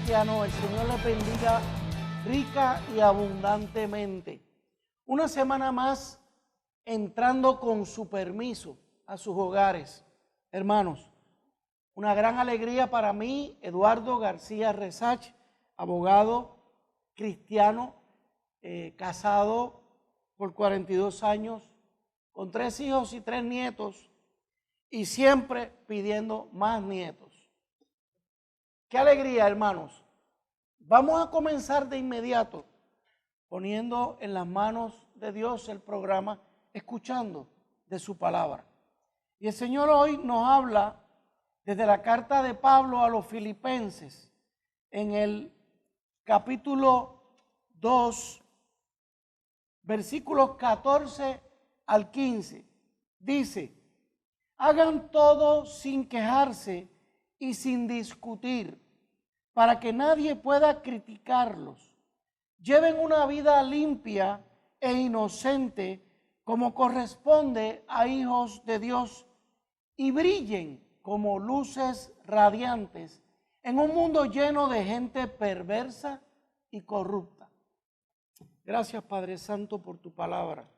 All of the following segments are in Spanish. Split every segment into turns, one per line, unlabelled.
cristiano, el Señor les bendiga rica y abundantemente. Una semana más entrando con su permiso a sus hogares. Hermanos, una gran alegría para mí, Eduardo García Resach, abogado cristiano, casado por 42 años, con 3 hijos y 3 nietos, y siempre pidiendo más nietos. Qué alegría, hermanos. Vamos a comenzar de inmediato poniendo en las manos de Dios el programa, escuchando de su palabra. Y el Señor hoy nos habla desde la carta de Pablo a los Filipenses, en el capítulo 2, versículos 14 al 15. Dice: hagan todo sin quejarse y sin discutir, para que nadie pueda criticarlos. Lleven una vida limpia e inocente, como corresponde a hijos de Dios, y brillen como luces radiantes en un mundo lleno de gente perversa y corrupta. Gracias, Padre Santo, por tu palabra.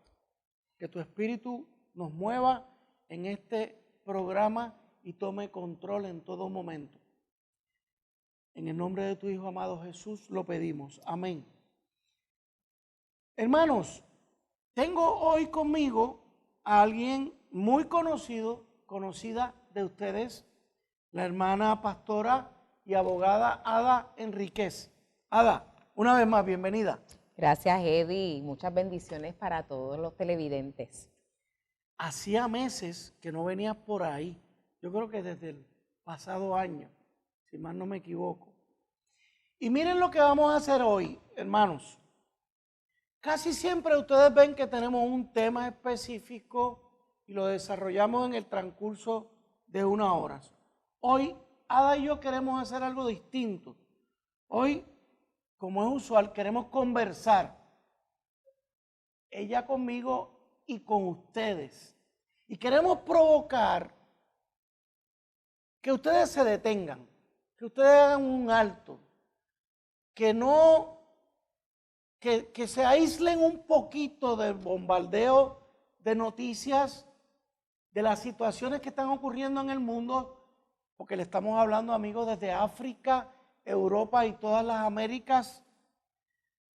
Que tu Espíritu nos mueva en este programa y tome control en todo momento. En el nombre de tu Hijo amado Jesús lo pedimos. Amén. Hermanos, tengo hoy conmigo a alguien muy conocida de ustedes, la hermana pastora y abogada Ada Enríquez. Ada, una vez más, bienvenida.
Gracias, Eddie. Muchas bendiciones para todos los televidentes.
Hacía meses que no venías por ahí. Yo creo que desde el pasado año, si mal no me equivoco. Y miren lo que vamos a hacer hoy, hermanos. Casi siempre ustedes ven que tenemos un tema específico y lo desarrollamos en el transcurso de 1 hora. Hoy, Ada y yo queremos hacer algo distinto. Hoy, como es usual, queremos conversar. Ella conmigo y con ustedes. Y queremos provocar que ustedes se detengan, que ustedes hagan un alto, que se aíslen un poquito del bombardeo de noticias, de las situaciones que están ocurriendo en el mundo, porque le estamos hablando, amigos, desde África, Europa y todas las Américas,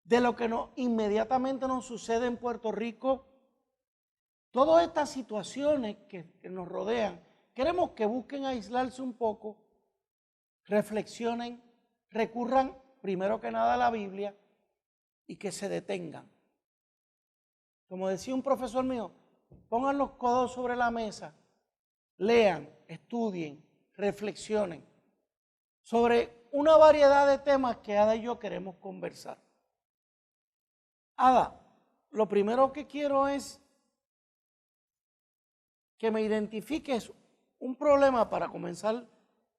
de lo que inmediatamente nos sucede en Puerto Rico. Todas estas situaciones que nos rodean, queremos que busquen aislarse un poco, reflexionen, recurran primero que nada a la Biblia y que se detengan. Como decía un profesor mío, pongan los codos sobre la mesa, lean, estudien, reflexionen sobre una variedad de temas que Ada y yo queremos conversar. Ada, lo primero que quiero es que me identifiques un problema para comenzar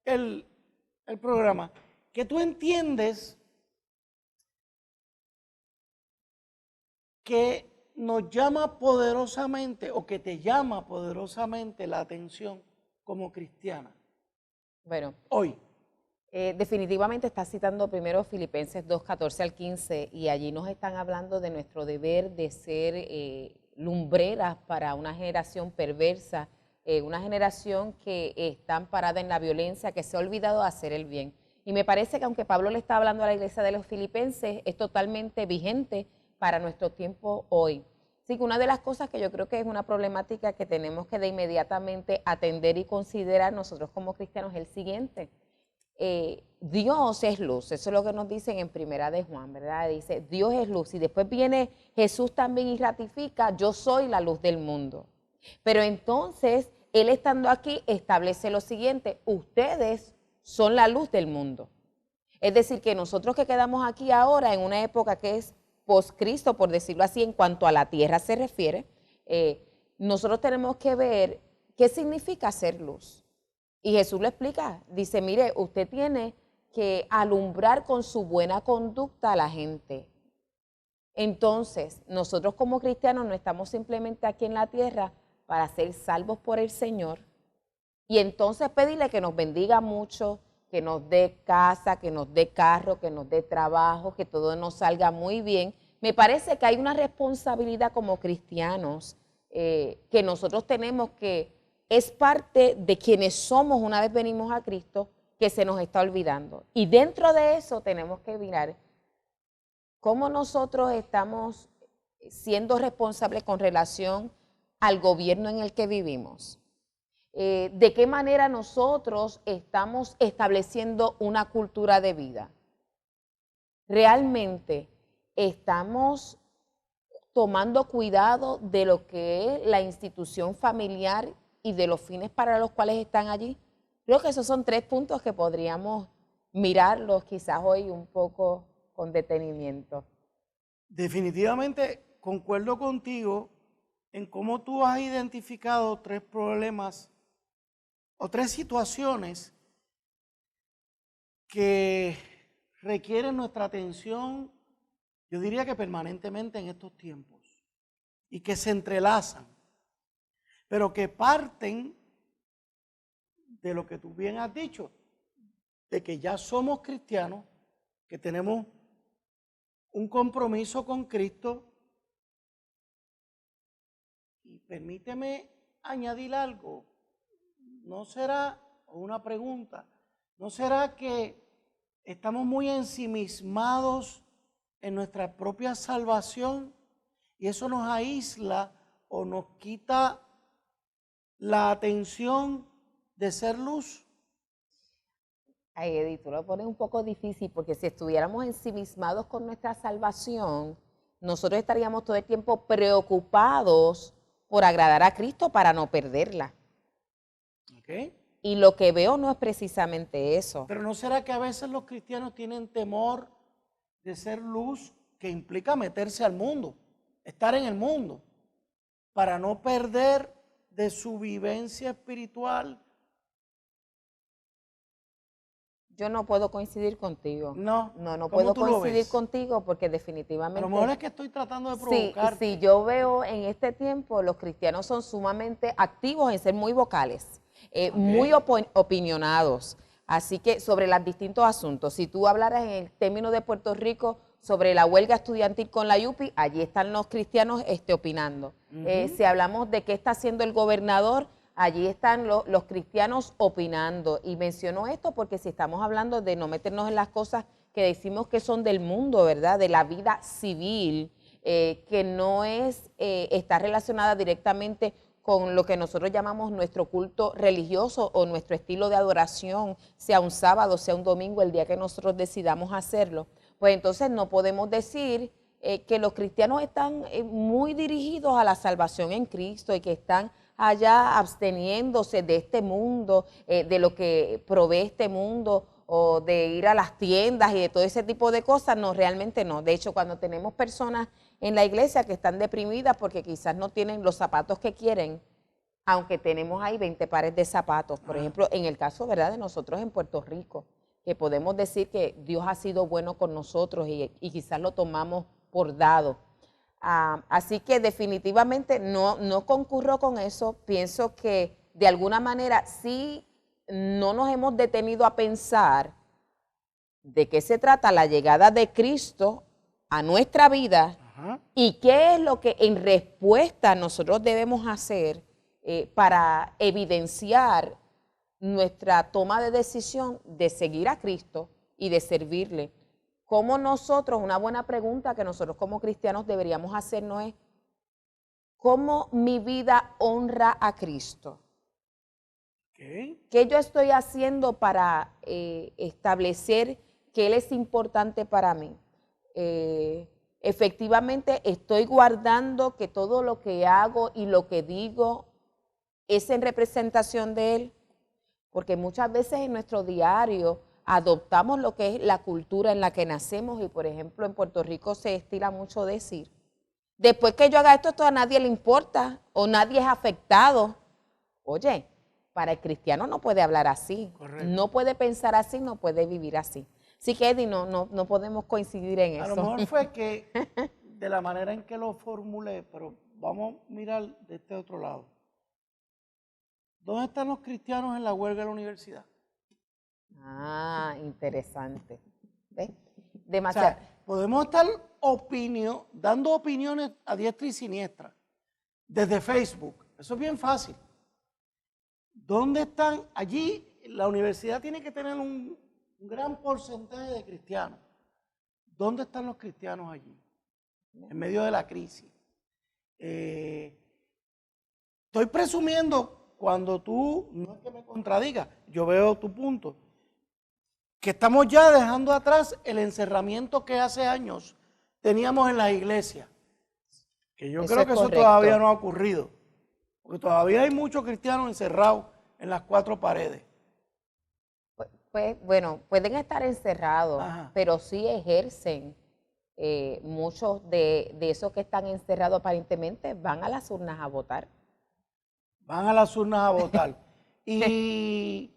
el programa, que tú entiendes que nos llama poderosamente o que te llama poderosamente la atención como cristiana.
Bueno,
hoy.
Definitivamente está citando primero Filipenses 2, 14 al 15, y allí nos están hablando de nuestro deber de ser lumbreras para una generación perversa, una generación que está amparada en la violencia, que se ha olvidado de hacer el bien. Y me parece que aunque Pablo le está hablando a la iglesia de los filipenses, es totalmente vigente para nuestro tiempo hoy. Así que una de las cosas que yo creo que es una problemática que tenemos que de inmediatamente atender y considerar nosotros como cristianos es el siguiente. Dios es luz, eso es lo que nos dicen en Primera de Juan, ¿verdad? Dice, Dios es luz, y después viene Jesús también y ratifica, yo soy la luz del mundo. Pero entonces, Él estando aquí establece lo siguiente, ustedes son la luz del mundo. Es decir, que nosotros que quedamos aquí ahora en una época que es post-Cristo, por decirlo así, en cuanto a la tierra se refiere, nosotros tenemos que ver qué significa ser luz. Y Jesús lo explica, dice, mire, usted tiene que alumbrar con su buena conducta a la gente. Entonces, nosotros como cristianos no estamos simplemente aquí en la tierra para ser salvos por el Señor y entonces pedirle que nos bendiga mucho, que nos dé casa, que nos dé carro, que nos dé trabajo, que todo nos salga muy bien. Me parece que hay una responsabilidad como cristianos que nosotros tenemos, que es parte de quienes somos una vez venimos a Cristo, que se nos está olvidando. Y dentro de eso tenemos que mirar cómo nosotros estamos siendo responsables con relación al gobierno en el que vivimos. De qué manera nosotros estamos estableciendo una cultura de vida. Realmente estamos tomando cuidado de lo que es la institución familiar y de los fines para los cuales están allí. Creo que esos son 3 puntos que podríamos mirarlos quizás hoy un poco con detenimiento.
Definitivamente concuerdo contigo en cómo tú has identificado 3 problemas o 3 situaciones que requieren nuestra atención, yo diría que permanentemente en estos tiempos, y que se entrelazan, pero que parten de lo que tú bien has dicho, de que ya somos cristianos, que tenemos un compromiso con Cristo. Y permíteme añadir algo, ¿no será, o una pregunta, no será que estamos muy ensimismados en nuestra propia salvación y eso nos aísla o nos quita la atención de ser luz?
Ay, Eddie, tú lo pones un poco difícil, porque si estuviéramos ensimismados con nuestra salvación, nosotros estaríamos todo el tiempo preocupados por agradar a Cristo para no perderla.
¿Okay?
Y lo que veo no es precisamente eso.
Pero ¿no será que a veces los cristianos tienen temor de ser luz, que implica meterse al mundo, estar en el mundo, para no perder de su vivencia espiritual?
Yo no puedo coincidir contigo.
No,
No
¿cómo
puedo
tú lo
coincidir
ves?
contigo, porque
A
definitivamente...
lo mejor es que estoy tratando de
Sí,
provocarte.
sí, yo veo en este tiempo los cristianos son sumamente activos en ser muy vocales, muy opinionados, así que sobre los distintos asuntos. Si tú hablaras en el término de Puerto Rico sobre la huelga estudiantil con la YUPI, allí están los cristianos opinando. Si hablamos de qué está haciendo el gobernador, allí están los cristianos opinando. Y menciono esto porque si estamos hablando de no meternos en las cosas que decimos que son del mundo, ¿verdad?, de la vida civil, que no está relacionada directamente con lo que nosotros llamamos nuestro culto religioso o nuestro estilo de adoración, sea un sábado, sea un domingo, el día que nosotros decidamos hacerlo, pues entonces no podemos decir que los cristianos están muy dirigidos a la salvación en Cristo y que están allá absteniéndose de este mundo, de lo que provee este mundo, o de ir a las tiendas y de todo ese tipo de cosas. No, realmente no. De hecho, cuando tenemos personas en la iglesia que están deprimidas porque quizás no tienen los zapatos que quieren, aunque tenemos ahí 20 pares de zapatos, por ejemplo, en el caso, ¿verdad?, de nosotros en Puerto Rico, que podemos decir que Dios ha sido bueno con nosotros y quizás lo tomamos por dado. Así que definitivamente no concurro con eso. Pienso que de alguna manera sí no nos hemos detenido a pensar de qué se trata la llegada de Cristo a nuestra vida. Ajá. Y qué es lo que en respuesta nosotros debemos hacer para evidenciar nuestra toma de decisión de seguir a Cristo y de servirle. ¿Cómo nosotros, una buena pregunta que nosotros como cristianos deberíamos hacernos es, ¿cómo mi vida honra a Cristo? ¿Qué yo estoy haciendo para establecer que Él es importante para mí? Efectivamente, estoy guardando que todo lo que hago y lo que digo es en representación de Él, porque muchas veces en nuestro diario adoptamos lo que es la cultura en la que nacemos y, por ejemplo, en Puerto Rico se estila mucho decir, después que yo haga esto a nadie le importa o nadie es afectado. Oye, para el cristiano no puede hablar así, correcto, no puede pensar así, no puede vivir así. Así que, Eddie, no podemos coincidir en eso.
A lo mejor fue que de la manera en que lo formulé, pero vamos a mirar de este otro lado. ¿Dónde están los cristianos en la huelga de la universidad?
Ah, interesante. ¿Ves?
O
Demasiado.
sea, podemos estar dando opiniones a diestra y siniestra desde Facebook. Eso es bien fácil. ¿Dónde están? Allí la universidad tiene que tener un gran porcentaje de cristianos. ¿Dónde están los cristianos allí? En medio de la crisis. Estoy presumiendo, cuando tú, no es que me contradigas, yo veo tu punto, que estamos ya dejando atrás el encerramiento que hace años teníamos en las iglesias. Que yo
Eso
creo
es
que eso
correcto.
todavía no ha ocurrido. Porque todavía hay muchos cristianos encerrados en las cuatro paredes.
Pues, bueno, pueden estar encerrados,
Ajá.
pero sí ejercen. Muchos de esos que están encerrados aparentemente van a las urnas a votar.
Van a las urnas a votar. Y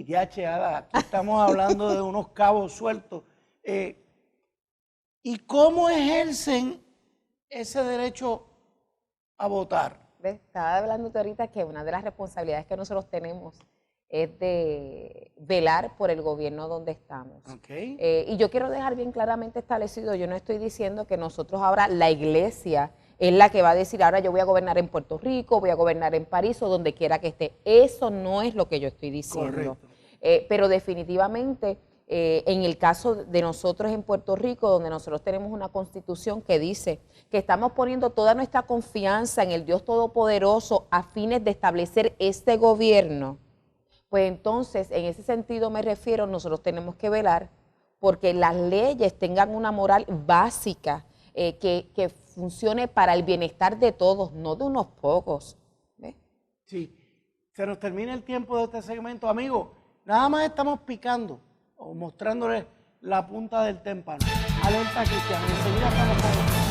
DH, Ada, aquí estamos hablando de unos cabos sueltos. ¿Y cómo ejercen ese derecho a votar?
¿Ves? Estaba hablándote ahorita que una de las responsabilidades que nosotros tenemos es de velar por el gobierno donde estamos.
Okay.
Y yo quiero dejar bien claramente establecido, yo no estoy diciendo que nosotros ahora, la iglesia, es la que va a decir, ahora yo voy a gobernar en Puerto Rico, voy a gobernar en París o donde quiera que esté. Eso no es lo que yo estoy diciendo. Pero definitivamente, en el caso de nosotros en Puerto Rico, donde nosotros tenemos una constitución que dice que estamos poniendo toda nuestra confianza en el Dios Todopoderoso a fines de establecer este gobierno, pues entonces, en ese sentido me refiero, nosotros tenemos que velar porque las leyes tengan una moral básica que funcione para el bienestar de todos, no de unos pocos. ¿Ves?
Sí, se nos termina el tiempo de este segmento. Amigos, nada más estamos picando o mostrándoles la punta del témpano. Alerta Cristiana, enseguida estamos con ustedes.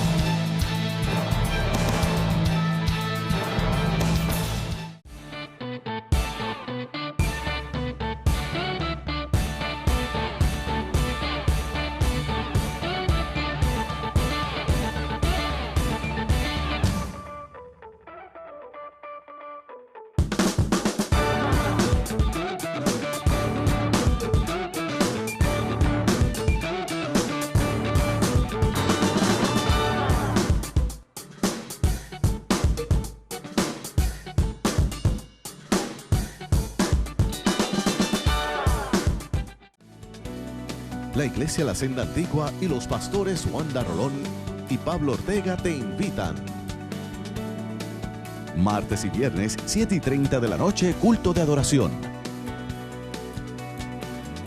La Iglesia La Senda Antigua y los pastores Wanda Rolón y Pablo Ortega te invitan. Martes y viernes, 7:30 de la noche, culto de adoración.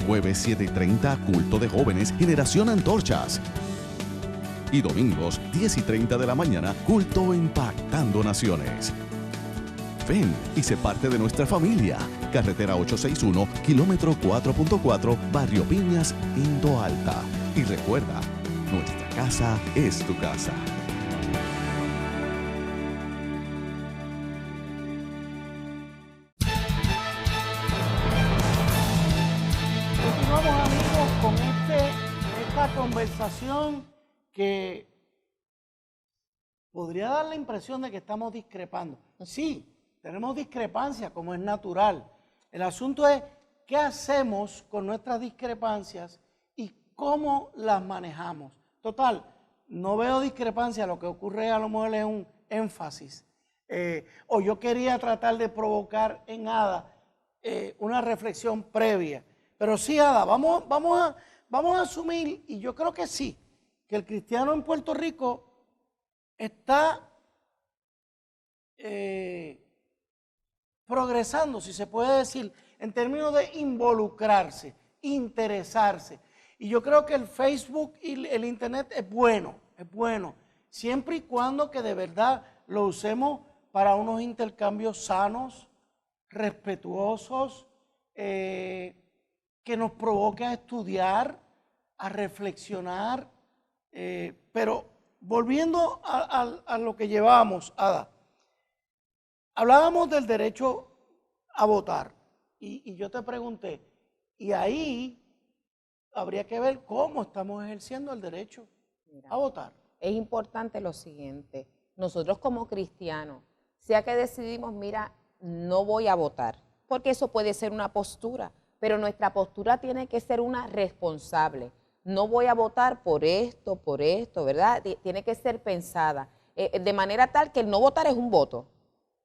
Jueves 7:30, culto de jóvenes, Generación Antorchas. Y domingos, 10:30 de la mañana, culto impactando naciones. Ven y sé parte de nuestra familia. Carretera 861, kilómetro 4.4, Barrio Piñas, Indo Alta. Y recuerda, nuestra casa es tu casa.
Continuamos, amigos, con esta conversación que podría dar la impresión de que estamos discrepando. Sí, tenemos discrepancias, como es natural. El asunto es qué hacemos con nuestras discrepancias y cómo las manejamos. Total, no veo discrepancia, lo que ocurre a lo mejor es un énfasis. O yo quería tratar de provocar en Ada una reflexión previa. Pero sí, Ada, vamos a asumir, y yo creo que sí, que el cristiano en Puerto Rico está progresando, si se puede decir, en términos de involucrarse, interesarse. Y yo creo que el Facebook y el Internet es bueno, siempre y cuando que de verdad lo usemos para unos intercambios sanos, respetuosos, que nos provoque a estudiar, a reflexionar. Pero volviendo a lo que llevábamos, Ada, hablábamos del derecho a votar y yo te pregunté, y ahí habría que ver cómo estamos ejerciendo el derecho a votar.
Es importante lo siguiente, nosotros como cristianos, sea que decidimos, mira, no voy a votar, porque eso puede ser una postura, pero nuestra postura tiene que ser una responsable. No voy a votar por esto, ¿verdad? Tiene que ser pensada, de manera tal que el no votar es un voto,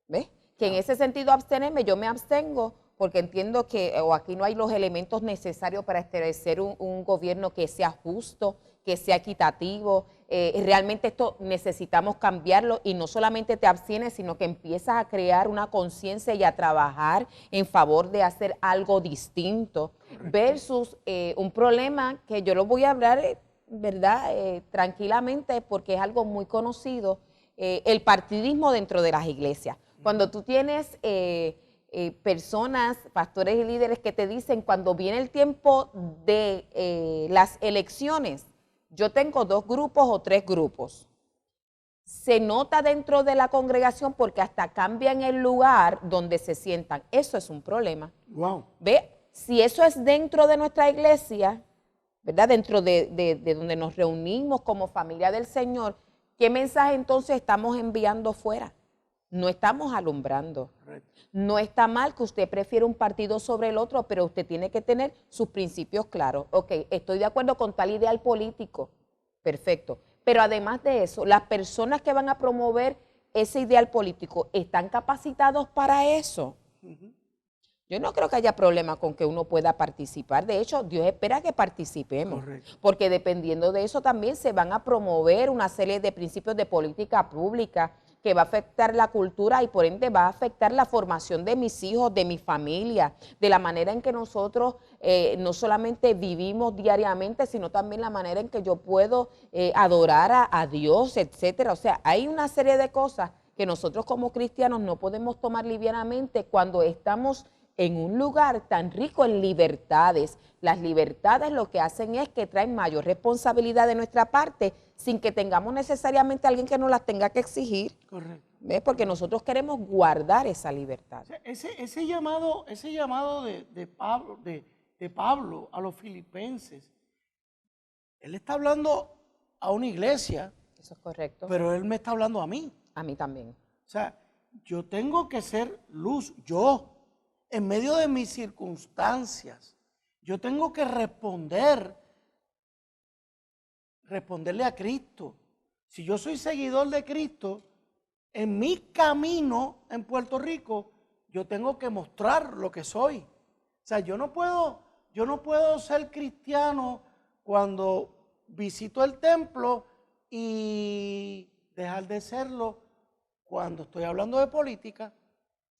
¿ves? Que en ese sentido abstenerme, yo me abstengo porque entiendo que aquí no hay los elementos necesarios para establecer un gobierno que sea justo, que sea equitativo. Realmente esto necesitamos cambiarlo y no solamente te abstienes, sino que empiezas a crear una conciencia y a trabajar en favor de hacer algo distinto. Correcto. Versus un problema que yo lo voy a hablar, ¿verdad? Tranquilamente, porque es algo muy conocido, el partidismo dentro de las iglesias. Cuando tú tienes personas, pastores y líderes que te dicen cuando viene el tiempo de las elecciones, yo tengo 2 grupos o 3 grupos. Se nota dentro de la congregación porque hasta cambian el lugar donde se sientan. Eso es un problema.
Wow.
¿Ve? Si eso es dentro de nuestra iglesia, ¿verdad? Dentro de donde nos reunimos como familia del Señor, ¿qué mensaje entonces estamos enviando fuera? No estamos alumbrando. Correcto. No está mal que usted prefiera un partido sobre el otro, pero usted tiene que tener sus principios claros. Ok, estoy de acuerdo con tal ideal político. Perfecto. Pero además de eso, las personas que van a promover ese ideal político, ¿están capacitados para eso? Yo no creo que haya problema con que uno pueda participar. De hecho, Dios espera que participemos. Correcto. Porque dependiendo de eso también se van a promover una serie de principios de política pública que va a afectar la cultura y por ende va a afectar la formación de mis hijos, de mi familia, de la manera en que nosotros no solamente vivimos diariamente, sino también la manera en que yo puedo adorar a Dios, etcétera. O sea, hay una serie de cosas que nosotros como cristianos no podemos tomar livianamente cuando estamos en un lugar tan rico en libertades. Las libertades lo que hacen es que traen mayor responsabilidad de nuestra parte sin que tengamos necesariamente a alguien que nos las tenga que exigir. Correcto. ¿Ves? Porque nosotros queremos guardar esa libertad.
O sea, ese llamado de Pablo a los filipenses, él está hablando a una iglesia.
Eso es correcto.
Pero él me está hablando a mí.
A mí también.
O sea, yo tengo que ser luz, yo, en medio de mis circunstancias. Yo tengo que responderle a Cristo. Si yo soy seguidor de Cristo, en mi camino en Puerto Rico, yo tengo que mostrar lo que soy. O sea, yo no puedo ser cristiano cuando visito el templo y dejar de serlo cuando estoy hablando de política.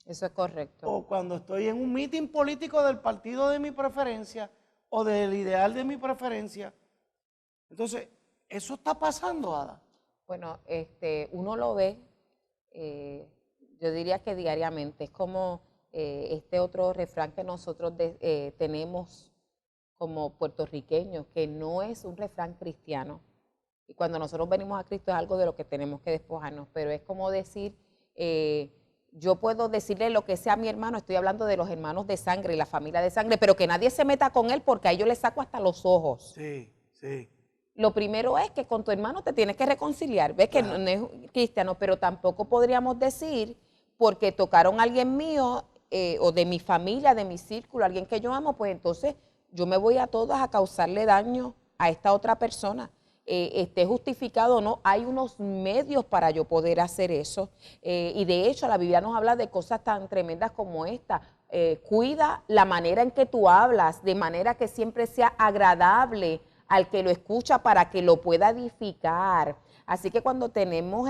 Eso es correcto.
O cuando estoy en un meeting político del partido de mi preferencia o del ideal de mi preferencia. Entonces, ¿eso está pasando, Ada?
Bueno, uno lo ve, yo diría que diariamente. Es como este otro refrán que nosotros tenemos como puertorriqueños, que no es un refrán cristiano. Y cuando nosotros venimos a Cristo es algo de lo que tenemos que despojarnos. Pero es como decir... yo puedo decirle lo que sea a mi hermano, estoy hablando de los hermanos de sangre y la familia de sangre, pero que nadie se meta con él porque a ellos les saco hasta los ojos.
Sí, sí.
Lo primero es que con tu hermano te tienes que reconciliar, ves que no es cristiano, pero tampoco podríamos decir porque tocaron a alguien mío o de mi familia, de mi círculo, alguien que yo amo, pues entonces yo me voy a todas a causarle daño a esta otra persona. Esté justificado o no, hay unos medios para yo poder hacer eso. Y de hecho la Biblia nos habla de cosas tan tremendas como esta. Cuida la manera en que tú hablas, de manera que siempre sea agradable al que lo escucha para que lo pueda edificar. Así que cuando tenemos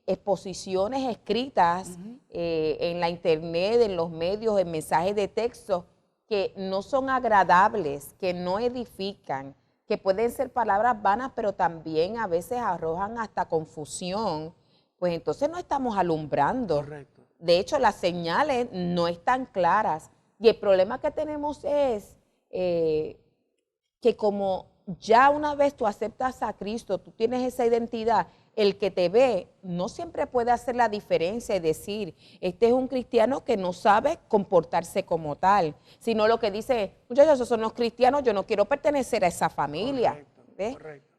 exposiciones escritas en la internet, en los medios, en mensajes de texto, que no son agradables, que no edifican, que pueden ser palabras vanas, pero también a veces arrojan hasta confusión, pues entonces no estamos alumbrando.
Correcto.
De hecho, las señales no están claras. Y el problema que tenemos es que como ya una vez tú aceptas a Cristo, tú tienes esa identidad, el que te ve no siempre puede hacer la diferencia y decir, este es un cristiano que no sabe comportarse como tal, sino lo que dice, muchachos, esos son los cristianos, yo no quiero pertenecer a esa familia. ¿ves?
Correcto.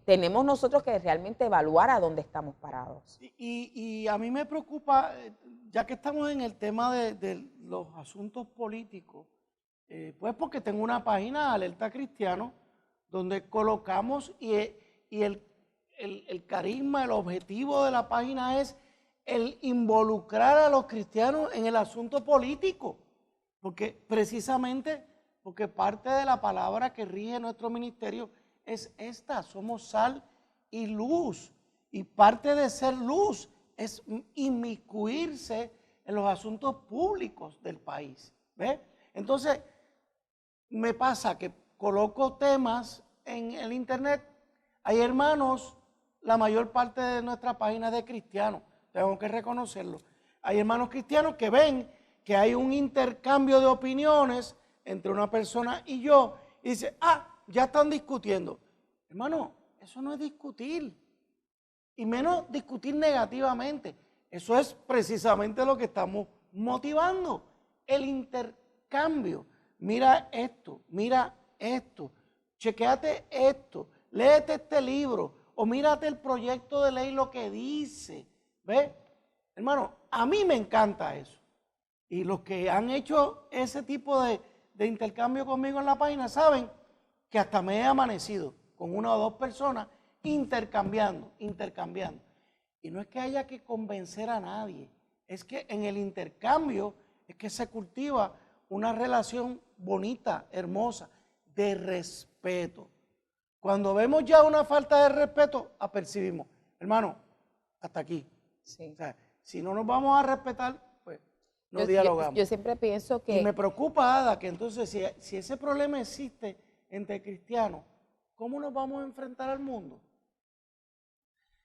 Tenemos nosotros que realmente evaluar a dónde estamos parados.
Y a mí me preocupa, ya que estamos en el tema de los asuntos políticos, pues porque tengo una página, Alerta Cristiano, donde colocamos y el carisma, el objetivo de la página es el involucrar a los cristianos en el asunto político, porque precisamente porque parte de la palabra que rige nuestro ministerio es esta: somos sal y luz, y parte de ser luz es inmiscuirse en los asuntos públicos del país, ¿ves? Entonces, me pasa que coloco temas en el internet, hay hermanos, la mayor parte de nuestra página es de cristianos, tengo que reconocerlo. Hay hermanos cristianos que ven que hay un intercambio de opiniones entre una persona y yo, y dicen, ya están discutiendo. Hermano, eso no es discutir, y menos discutir negativamente. Eso es precisamente lo que estamos motivando, el intercambio. Mira esto, chequéate esto, léete este libro, o mírate el proyecto de ley, lo que dice. ¿Ves? Hermano, a mí me encanta eso. Y los que han hecho ese tipo de intercambio conmigo en la página saben que hasta me he amanecido con una o dos personas intercambiando. Y no es que haya que convencer a nadie, es que en el intercambio es que se cultiva una relación bonita, hermosa, de respeto. Cuando vemos ya una falta de respeto, apercibimos, hermano, hasta aquí.
Sí.
O sea, si no nos vamos a respetar, pues no dialogamos.
Yo siempre pienso que...
Y me preocupa, Ada, que entonces si ese problema existe entre cristianos, ¿cómo nos vamos a enfrentar al mundo?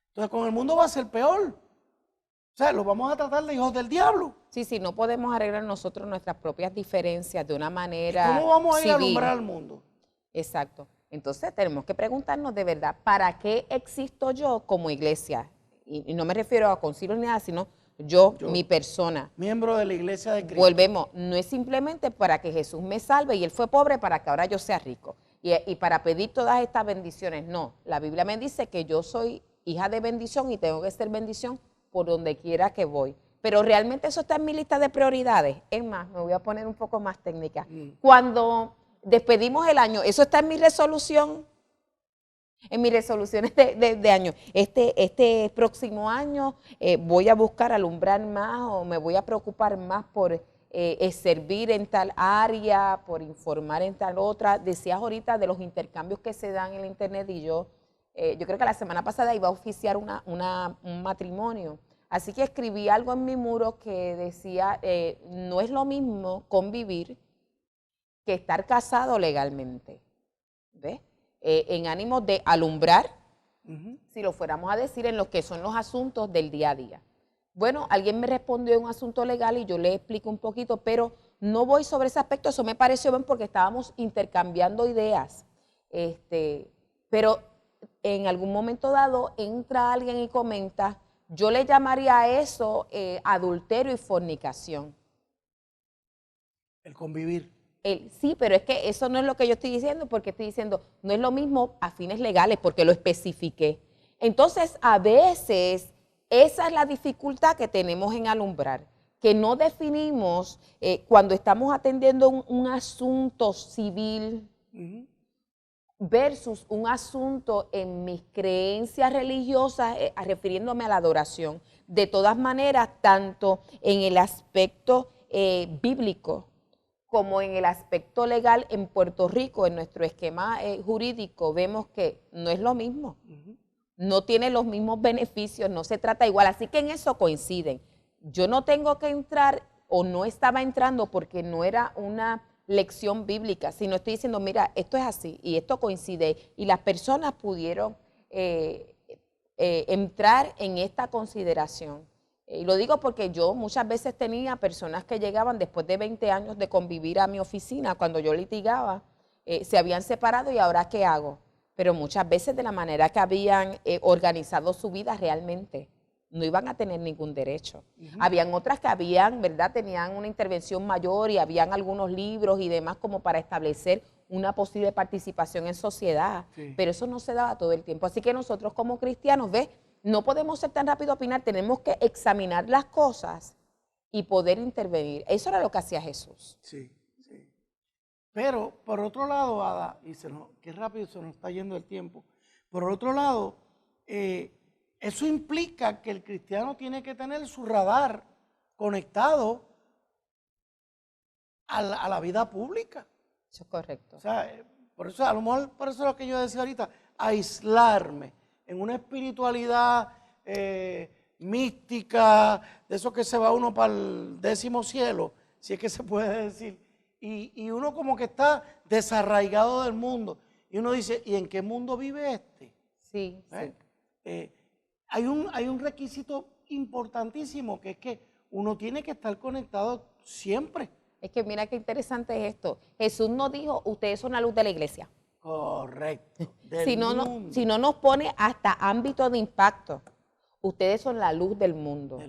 Entonces con el mundo va a ser peor. O sea, los vamos a tratar de hijos del diablo.
Sí, no podemos arreglar nosotros nuestras propias diferencias de una manera
¿Cómo vamos a ir a
civil.
alumbrar al mundo?
Exacto. Entonces tenemos que preguntarnos de verdad, ¿para qué existo yo como iglesia? Y no me refiero a concilio ni nada, sino yo, mi persona.
Miembro de la iglesia de Cristo.
Volvemos, no es simplemente para que Jesús me salve y Él fue pobre para que ahora yo sea rico. Y para pedir todas estas bendiciones, no. La Biblia me dice que yo soy hija de bendición y tengo que ser bendición por donde quiera que voy. Pero realmente eso está en mi lista de prioridades. Es más, me voy a poner un poco más técnica. Cuando despedimos el año, ¿eso está en mi resolución? En mis resoluciones de año. Este próximo año voy a buscar alumbrar más o me voy a preocupar más por servir en tal área, por informar en tal otra. Decías ahorita de los intercambios que se dan en el internet y yo creo que la semana pasada iba a oficiar un matrimonio. Así que escribí algo en mi muro que decía, no es lo mismo convivir que estar casado legalmente. ¿Ves? En ánimo de alumbrar, si lo fuéramos a decir, en lo que son los asuntos del día a día. Bueno, alguien me respondió en un asunto legal y yo le explico un poquito, pero no voy sobre ese aspecto, eso me pareció bien porque estábamos intercambiando ideas. Pero en algún momento dado entra alguien y comenta, yo le llamaría a eso adulterio y fornicación.
El convivir.
Sí, pero es que eso no es lo que yo estoy diciendo, porque estoy diciendo, no es lo mismo a fines legales, porque lo especifiqué. Entonces, a veces, esa es la dificultad que tenemos en alumbrar, que no definimos cuando estamos atendiendo un asunto civil versus un asunto en mis creencias religiosas, refiriéndome a la adoración. De todas maneras, tanto en el aspecto bíblico, como en el aspecto legal en Puerto Rico, en nuestro esquema jurídico, vemos que no es lo mismo. No tiene los mismos beneficios, no se trata igual. Así que en eso coinciden. Yo no tengo que entrar o no estaba entrando porque no era una lección bíblica, sino estoy diciendo, mira, esto es así y esto coincide. Y las personas pudieron entrar en esta consideración. Y lo digo porque yo muchas veces tenía personas que llegaban después de 20 años de convivir a mi oficina, cuando yo litigaba, se habían separado y ahora ¿qué hago? Pero muchas veces de la manera que habían organizado su vida realmente no iban a tener ningún derecho. Habían otras que habían, ¿verdad? Tenían una intervención mayor y habían algunos libros y demás como para establecer una posible participación en sociedad,
Sí.
pero eso no se daba todo el tiempo. Así que nosotros como cristianos, ¿ves? No podemos ser tan rápido a opinar, tenemos que examinar las cosas y poder intervenir. Eso era lo que hacía Jesús.
Sí, sí. Pero, por otro lado, Ada, y qué rápido se nos está yendo el tiempo. Por otro lado, eso implica que el cristiano tiene que tener su radar conectado a la vida pública.
Eso es correcto.
O sea, por eso, a lo mejor, por eso es lo que yo decía ahorita, aislarme en una espiritualidad mística, de eso que se va uno para el 10º cielo, si es que se puede decir, y uno como que está desarraigado del mundo, y uno dice, ¿y en qué mundo vive este?
Sí, sí.
Hay un requisito importantísimo, que es que uno tiene que estar conectado siempre.
Es que mira qué interesante es esto. Jesús nos dijo, ustedes son la luz de la iglesia.
Correcto.
Si no nos pone hasta ámbito de impacto, ustedes son la luz del mundo.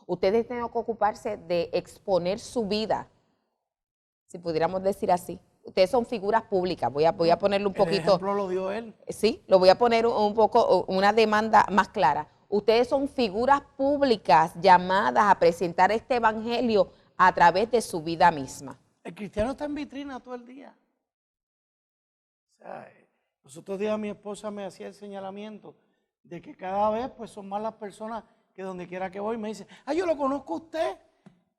Ustedes tienen que ocuparse de exponer su vida, si pudiéramos decir así. Ustedes son figuras públicas. Voy a ponerle un poquito.
El ejemplo lo dio él.
Sí, lo voy a poner un poco, una demanda más clara. Ustedes son figuras públicas llamadas a presentar este evangelio a través de su vida misma.
El cristiano está en vitrina todo el día. O sea, los otros días mi esposa me hacía el señalamiento de que cada vez pues son más las personas que donde quiera que voy me dicen, yo lo conozco a usted.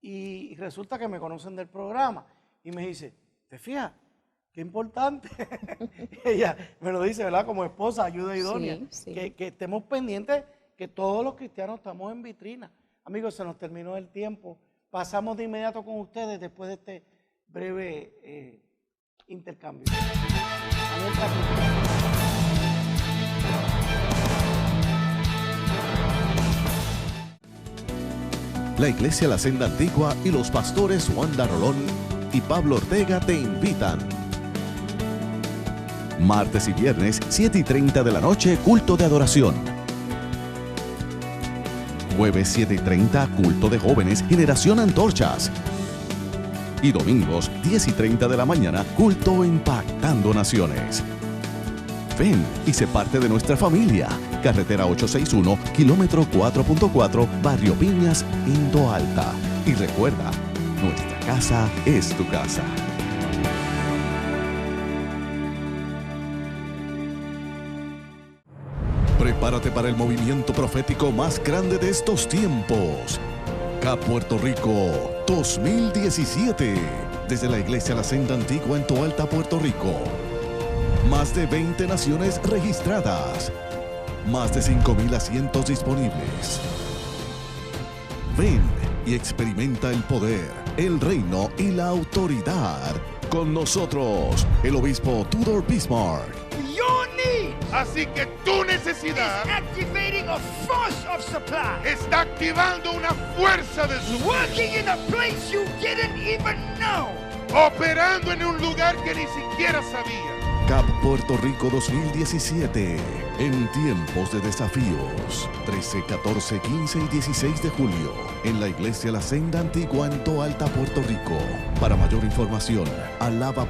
Y resulta que me conocen del programa. Y me dice, ¿te fijas? Qué importante. Ella me lo dice, ¿verdad? Como esposa, ayuda idónea.
Sí, sí.
Que estemos pendientes que todos los cristianos estamos en vitrina. Amigos, se nos terminó el tiempo. Pasamos de inmediato con ustedes después de este breve intercambio.
La Iglesia La Senda Antigua y los pastores Wanda Rolón y Pablo Ortega te invitan. Martes y viernes, 7:30 de la noche, culto de adoración. Jueves 7:30, culto de jóvenes, Generación Antorchas. Y domingos, 10:30 de la mañana, culto impactando naciones. Ven y sé parte de nuestra familia. Carretera 861, kilómetro 4.4, Barrio Piñas, en Toalta. Y recuerda, nuestra casa es tu casa. Prepárate para el movimiento profético más grande de estos tiempos. CAP Puerto Rico 2017. Desde la Iglesia La Senda Antigua en Toalta, Puerto Rico. Más de 20 naciones registradas. Más de 5,000 asientos disponibles. Ven y experimenta el poder, el reino y la autoridad. Con nosotros, el obispo Tudor Bismarck.
Your need
Así que tu necesidad
is activating a force of supply.
está activando una fuerza de su
Working in a place you didn't even know.
operando en un lugar que ni siquiera sabía.
CAP Puerto Rico 2017. En tiempos de desafíos. 13, 14, 15 y 16 de julio. En la Iglesia La Senda Antigua en Toalta, Puerto Rico. Para mayor información, alaba.org.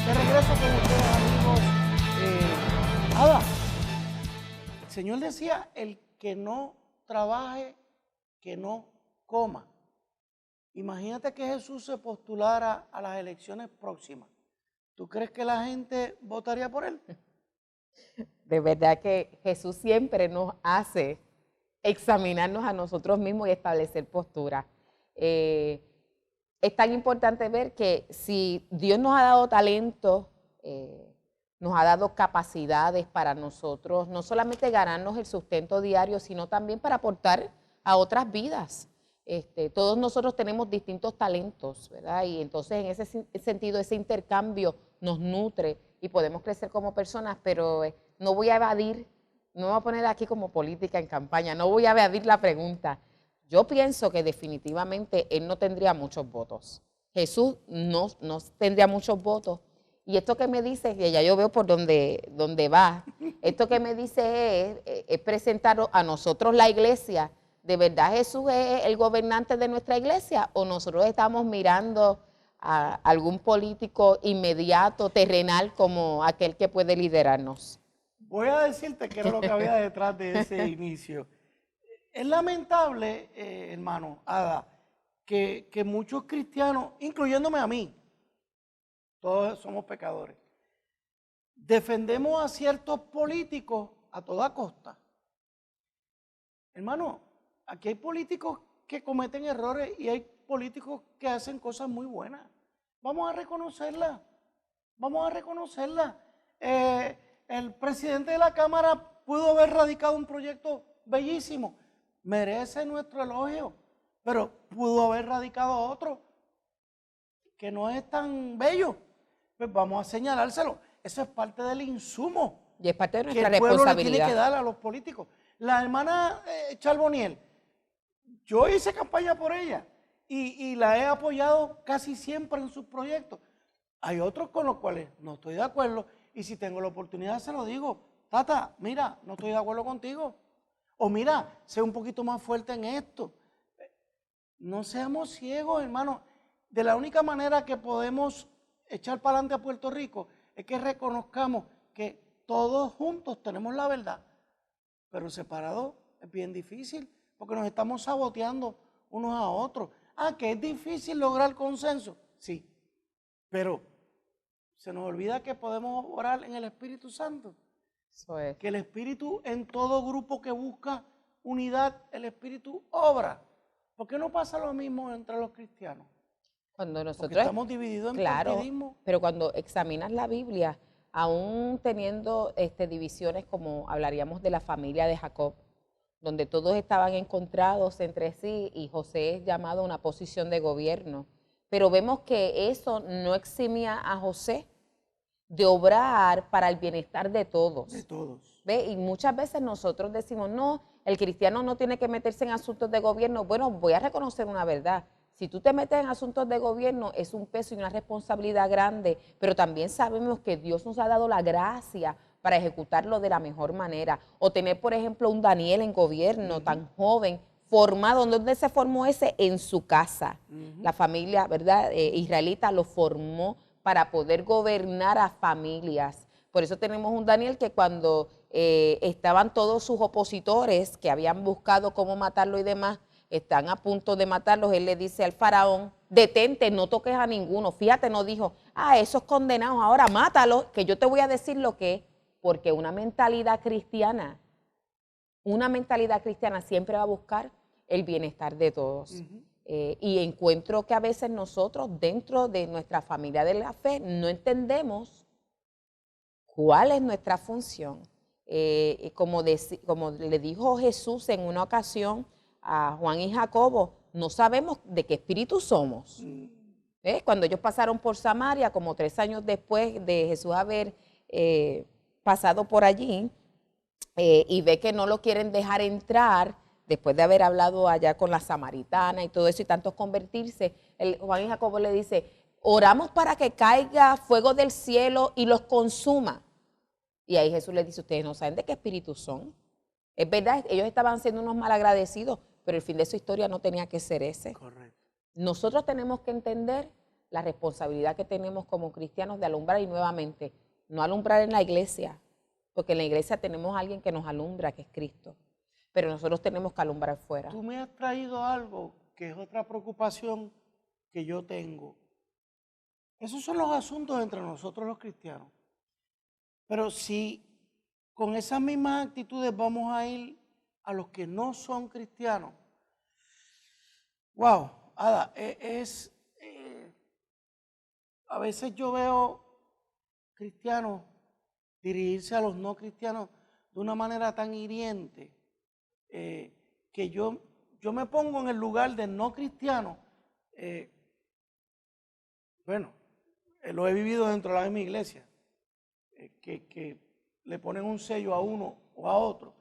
De regreso con ustedes, amigos. Ada, el Señor decía, el que no trabaje, que no coma. Imagínate que Jesús se postulara a las elecciones próximas. ¿Tú crees que la gente votaría por él?
De verdad que Jesús siempre nos hace examinarnos a nosotros mismos y establecer postura. Es tan importante ver que si Dios nos ha dado talento, nos ha dado capacidades para nosotros, no solamente ganarnos el sustento diario, sino también para aportar a otras vidas. Todos nosotros tenemos distintos talentos, ¿verdad? Y entonces en ese sentido ese intercambio nos nutre y podemos crecer como personas, pero no voy a evadir, no me voy a poner aquí como política en campaña, no voy a evadir la pregunta. Yo pienso que definitivamente él no tendría muchos votos. Jesús no tendría muchos votos. Y esto que me dice, que ya yo veo por dónde va, esto que me dice es presentar a nosotros la iglesia ¿De verdad Jesús es el gobernante de nuestra iglesia o nosotros estamos mirando a algún político inmediato, terrenal, como aquel que puede liderarnos?
Voy a decirte qué era lo que había detrás de ese inicio. Es lamentable, hermano, Ada, que muchos cristianos, incluyéndome a mí, todos somos pecadores, defendemos a ciertos políticos a toda costa. Hermano, aquí hay políticos que cometen errores y hay políticos que hacen cosas muy buenas. Vamos a reconocerlas. Vamos a reconocerlas. El presidente de la Cámara pudo haber radicado un proyecto bellísimo. Merece nuestro elogio. Pero pudo haber radicado otro que no es tan bello. Pues vamos a señalárselo. Eso es parte del insumo
Y es parte de
que
nuestra
el pueblo le tiene
responsabilidad.
que dar a los políticos. La hermana Charboniel, yo hice campaña por ella y la he apoyado casi siempre en sus proyectos. Hay otros con los cuales no estoy de acuerdo y si tengo la oportunidad se lo digo. Tata, mira, no estoy de acuerdo contigo. O mira, sé un poquito más fuerte en esto. No seamos ciegos, hermano. De la única manera que podemos echar para adelante a Puerto Rico es que reconozcamos que todos juntos tenemos la verdad, pero separados es bien difícil porque nos estamos saboteando unos a otros. Que es difícil lograr consenso, sí, pero se nos olvida que podemos orar en el Espíritu Santo.
Eso es.
Que el Espíritu en todo grupo que busca unidad, el Espíritu obra. ¿Por qué no pasa lo mismo entre los cristianos?
Cuando
Porque
nosotros,
estamos divididos en
claro,
partidismo.
pero cuando examinas la Biblia, aún teniendo divisiones como hablaríamos de la familia de Jacob, donde todos estaban encontrados entre sí y José es llamado a una posición de gobierno, pero vemos que eso no eximía a José de obrar para el bienestar de todos.
De todos.
¿Ve? Y muchas veces nosotros decimos, no, el cristiano no tiene que meterse en asuntos de gobierno. Bueno, voy a reconocer una verdad. Si tú te metes en asuntos de gobierno, es un peso y una responsabilidad grande, pero también sabemos que Dios nos ha dado la gracia para ejecutarlo de la mejor manera. O tener, por ejemplo, un Daniel en gobierno tan joven, formado. ¿Dónde se formó ese? En su casa. La familia, ¿verdad? Israelita lo formó para poder gobernar a familias. Por eso tenemos un Daniel que cuando estaban todos sus opositores que habían buscado cómo matarlo y demás, están a punto de matarlos, él le dice al faraón, detente, no toques a ninguno. Fíjate, no dijo, esos condenados, ahora mátalos, que yo te voy a decir lo que es, porque una mentalidad cristiana siempre va a buscar el bienestar de todos. Y encuentro que a veces nosotros dentro de nuestra familia de la fe no entendemos cuál es nuestra función. Como le dijo Jesús en una ocasión a Juan y Jacobo, no sabemos de qué espíritu somos. Cuando ellos pasaron por Samaria, como 3 años después de Jesús haber pasado por allí, y ve que no lo quieren dejar entrar, después de haber hablado allá con la samaritana y todo eso, y tantos convertirse, Juan y Jacobo le dice, oramos para que caiga fuego del cielo y los consuma. Y ahí Jesús les dice, ustedes no saben de qué espíritu son. Es verdad, ellos estaban siendo unos malagradecidos, pero el fin de su historia no tenía que ser ese.
Correcto.
Nosotros tenemos que entender la responsabilidad que tenemos como cristianos de alumbrar, y nuevamente, no alumbrar en la iglesia, porque en la iglesia tenemos a alguien que nos alumbra, que es Cristo, pero nosotros tenemos que alumbrar fuera.
Tú me has traído algo que es otra preocupación que yo tengo. Esos son los asuntos entre nosotros los cristianos. Pero si con esas mismas actitudes vamos a ir a los que no son cristianos, wow, Ada, a veces yo veo cristianos dirigirse a los no cristianos de una manera tan hiriente que yo me pongo en el lugar del no cristiano. Bueno, lo he vivido dentro de la misma iglesia, que le ponen un sello a uno o a otro,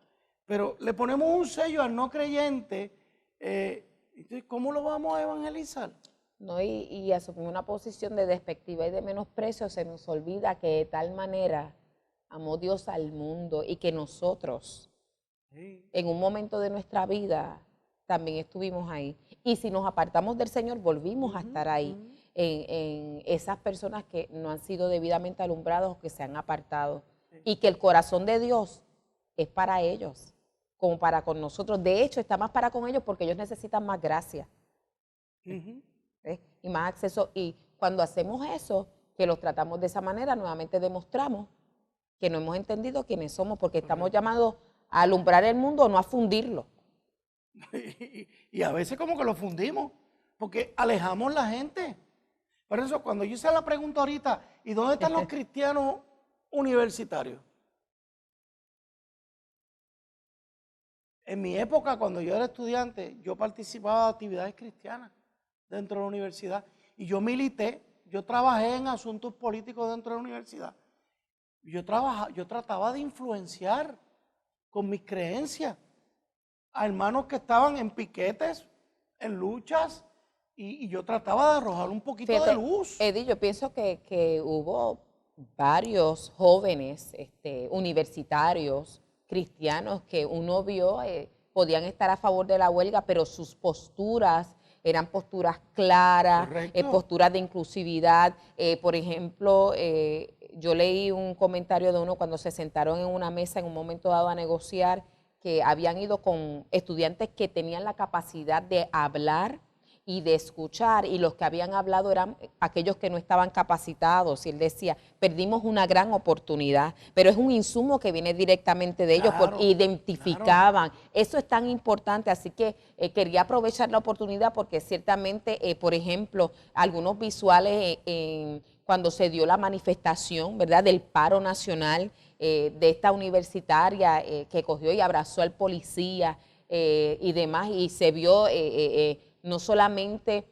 pero le ponemos un sello al no creyente, entonces, ¿cómo lo vamos a evangelizar?
¿No? Y asumir una posición de despectiva y de menosprecio, se nos olvida que de tal manera amó Dios al mundo y que nosotros, en un momento de nuestra vida, también estuvimos ahí. Y si nos apartamos del Señor, volvimos a estar ahí, en esas personas que no han sido debidamente alumbrados o que se han apartado. Y que el corazón de Dios es para ellos, como para con nosotros. De hecho, está más para con ellos porque ellos necesitan más gracia. ¿Ves? Y más acceso. Y cuando hacemos eso, que los tratamos de esa manera, nuevamente demostramos que no hemos entendido quiénes somos, porque estamos llamados a alumbrar el mundo, no a fundirlo.
Y a veces como que lo fundimos, porque alejamos la gente. Por eso cuando yo hice la pregunta ahorita, ¿y dónde están los cristianos universitarios? En mi época, cuando yo era estudiante, yo participaba de actividades cristianas dentro de la universidad y yo milité, yo trabajé en asuntos políticos dentro de la universidad. Yo trataba de influenciar con mis creencias a hermanos que estaban en piquetes, en luchas, y yo trataba de arrojar un poquito de luz.
Eddie, yo pienso que hubo varios jóvenes universitarios cristianos que uno vio, podían estar a favor de la huelga, pero sus posturas eran posturas claras, posturas de inclusividad. Por ejemplo, yo leí un comentario de uno cuando se sentaron en una mesa en un momento dado a negociar, que habían ido con estudiantes que tenían la capacidad de hablar y de escuchar, y los que habían hablado eran aquellos que no estaban capacitados. Y él decía, perdimos una gran oportunidad, pero es un insumo que viene directamente de ellos, porque identificaban. Eso es tan importante, así que quería aprovechar la oportunidad porque ciertamente, por ejemplo, algunos visuales cuando se dio la manifestación, ¿verdad?, del paro nacional de esta universitaria que cogió y abrazó al policía y demás, y se vio no solamente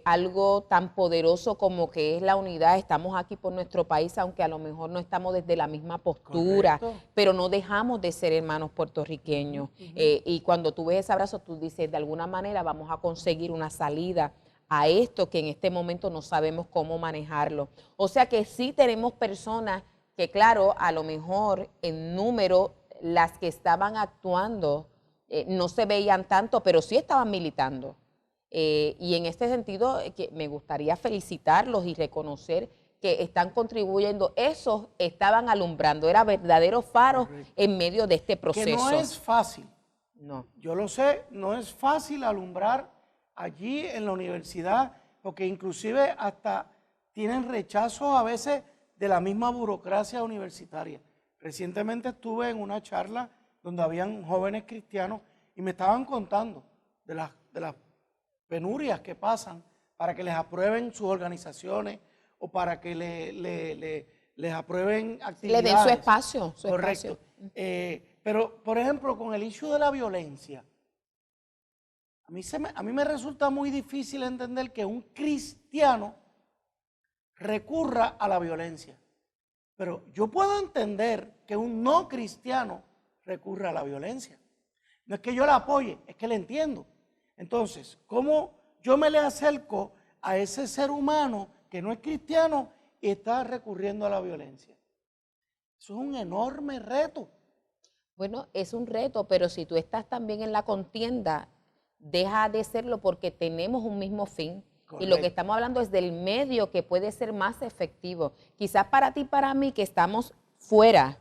algo tan poderoso como que es la unidad, estamos aquí por nuestro país, aunque a lo mejor no estamos desde la misma postura, pero no dejamos de ser hermanos puertorriqueños. Y cuando tú ves ese abrazo, tú dices, de alguna manera vamos a conseguir una salida a esto que en este momento no sabemos cómo manejarlo. O sea que sí tenemos personas que, claro, a lo mejor en número las que estaban actuando no se veían tanto, pero sí estaban militando. Y en este sentido que me gustaría felicitarlos y reconocer que están contribuyendo. Esos estaban alumbrando, eran verdaderos faros en medio de este proceso.
Que no es fácil.
No.
Yo lo sé, no es fácil alumbrar allí en la universidad, porque inclusive hasta tienen rechazo a veces de la misma burocracia universitaria. Recientemente estuve en una charla donde habían jóvenes cristianos y me estaban contando de las penurias que pasan para que les aprueben sus organizaciones o para que les aprueben actividades.
Le den su espacio.
Correcto. Pero, por ejemplo, con el issue de la violencia, a mí me resulta muy difícil entender que un cristiano recurra a la violencia. Pero yo puedo entender que un no cristiano recurra a la violencia. No es que yo la apoye, es que la entiendo. Entonces, ¿cómo yo me le acerco a ese ser humano que no es cristiano y está recurriendo a la violencia? Eso es un enorme reto.
Bueno, es un reto, pero si tú estás también en la contienda, deja de serlo porque tenemos un mismo fin. Correcto. Y lo que estamos hablando es del medio que puede ser más efectivo. Quizás para ti, para mí, que estamos fuera,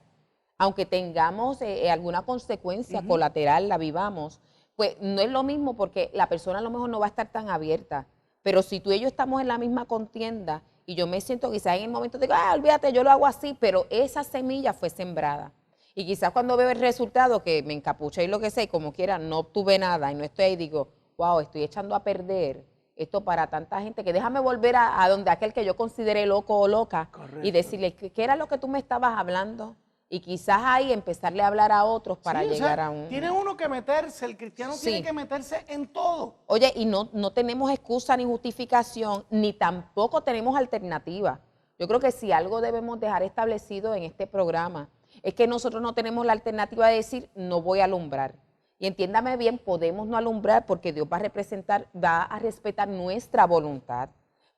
aunque tengamos alguna consecuencia colateral, la vivamos, pues no es lo mismo porque la persona a lo mejor no va a estar tan abierta. Pero si tú y yo estamos en la misma contienda y yo me siento quizás en el momento de, olvídate, yo lo hago así, pero esa semilla fue sembrada. Y quizás cuando veo el resultado, que me encapuché y lo que sé, y como quiera, no obtuve nada y no estoy ahí, digo, wow, estoy echando a perder esto para tanta gente, que déjame volver a donde aquel que yo consideré loco o loca. Correcto. Y decirle, ¿qué era lo que tú me estabas hablando? Y quizás ahí empezarle a hablar a otros para llegar a un...
Tiene uno que meterse, el cristiano tiene que meterse en todo.
Oye, y no tenemos excusa ni justificación, ni tampoco tenemos alternativa. Yo creo que si algo debemos dejar establecido en este programa, es que nosotros no tenemos la alternativa de decir, no voy a alumbrar. Y entiéndame bien, podemos no alumbrar porque Dios va a respetar nuestra voluntad.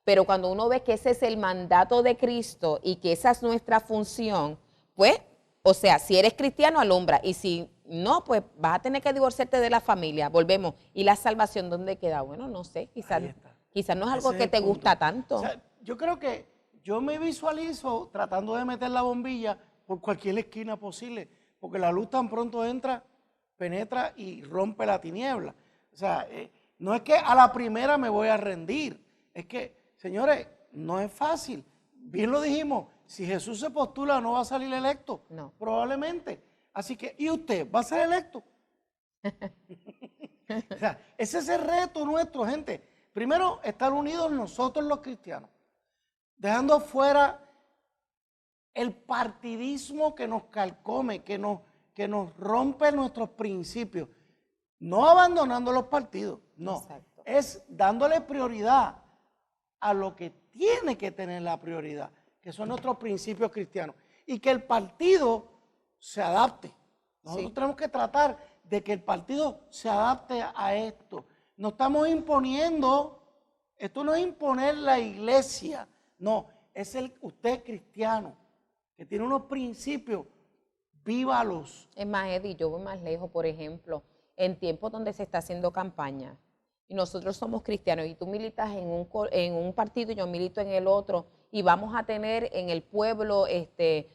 Pero cuando uno ve que ese es el mandato de Cristo y que esa es nuestra función, pues, o sea, si eres cristiano, alumbra. Y si no, pues vas a tener que divorciarte de la familia, volvemos. ¿Y la salvación dónde queda? Bueno, no sé, quizás no es algo
Ese
que
el
te
punto.
gusta tanto.
O sea, yo creo que yo me visualizo tratando de meter la bombilla por cualquier esquina posible, porque la luz tan pronto entra, penetra y rompe la tiniebla. O sea, no es que a la primera me voy a rendir, es que, señores, no es fácil. Bien lo dijimos, si Jesús se postula no va a salir electo,
No.
probablemente. Así que, ¿y usted va a ser electo? O sea, ese es el reto nuestro, gente. Primero, estar unidos nosotros los cristianos, dejando fuera el partidismo que nos calcome, que nos rompe nuestros principios. No abandonando los partidos, no.
Exacto.
Es dándole prioridad a lo que tiene que tener la prioridad, que son nuestros principios cristianos. Y que el partido se adapte. Nosotros tenemos que tratar de que el partido se adapte a esto. No estamos imponiendo, esto no es imponer la iglesia, no, es usted cristiano, que tiene unos principios, vívalos.
Es más, Eddie, yo voy más lejos, por ejemplo, en tiempos donde se está haciendo campaña y nosotros somos cristianos y tú militas en un partido y yo milito en el otro y vamos a tener en el pueblo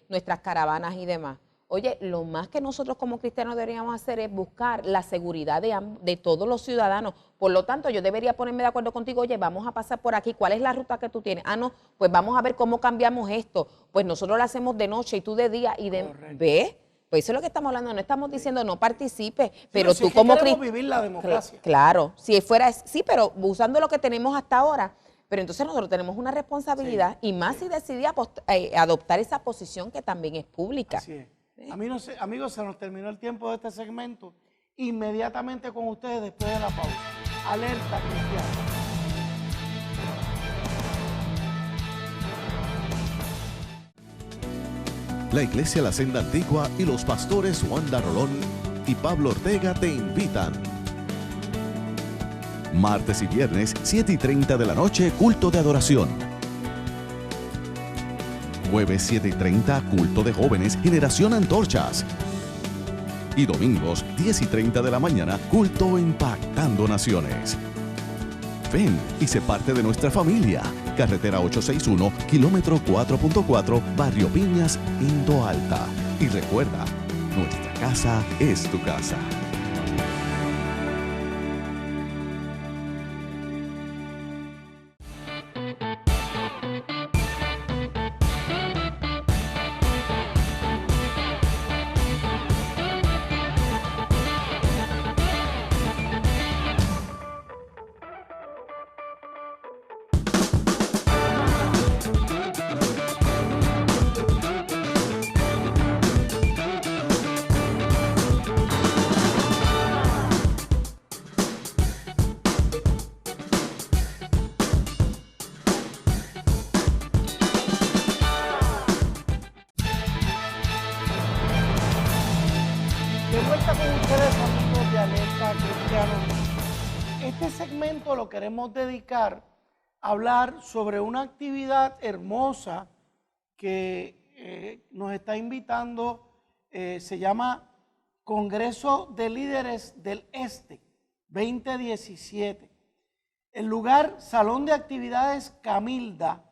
nuestras caravanas y demás. Oye, lo más que nosotros como cristianos deberíamos hacer es buscar la seguridad de todos los ciudadanos. Por lo tanto, yo debería ponerme de acuerdo contigo, oye, vamos a pasar por aquí, ¿cuál es la ruta que tú tienes? Ah, no, pues vamos a ver cómo cambiamos esto. Pues nosotros lo hacemos de noche y tú de día y ¿ves? Pues eso es lo que estamos hablando, no estamos diciendo no participe, pero
si
tú
es que
como
queremos vivir la democracia.
Claro, si fuera, sí, pero usando lo que tenemos hasta ahora. Pero entonces nosotros tenemos una responsabilidad y más si decidí adoptar esa posición que también es pública.
Así es. Amigos, se nos terminó el tiempo de este segmento. Inmediatamente con ustedes después de la pausa. Alerta cristiana.
La Iglesia La Senda Antigua y los pastores Wanda Rolón y Pablo Ortega te invitan. Martes y viernes, 7:30 de la noche, culto de adoración. Jueves 7:30, culto de jóvenes, Generación Antorchas. Y domingos, 10:30 de la mañana, culto impactando naciones. Ven y sé parte de nuestra familia. Carretera 861, kilómetro 4.4, Barrio Piñas, en Toalta. Y recuerda, nuestra casa es tu casa.
De vuelta con ustedes, amigos de Alerta Cristiano. Este segmento lo queremos dedicar a hablar sobre una actividad hermosa que nos está invitando, se llama Congreso de Líderes del Este 2017. El lugar, Salón de Actividades Camilda,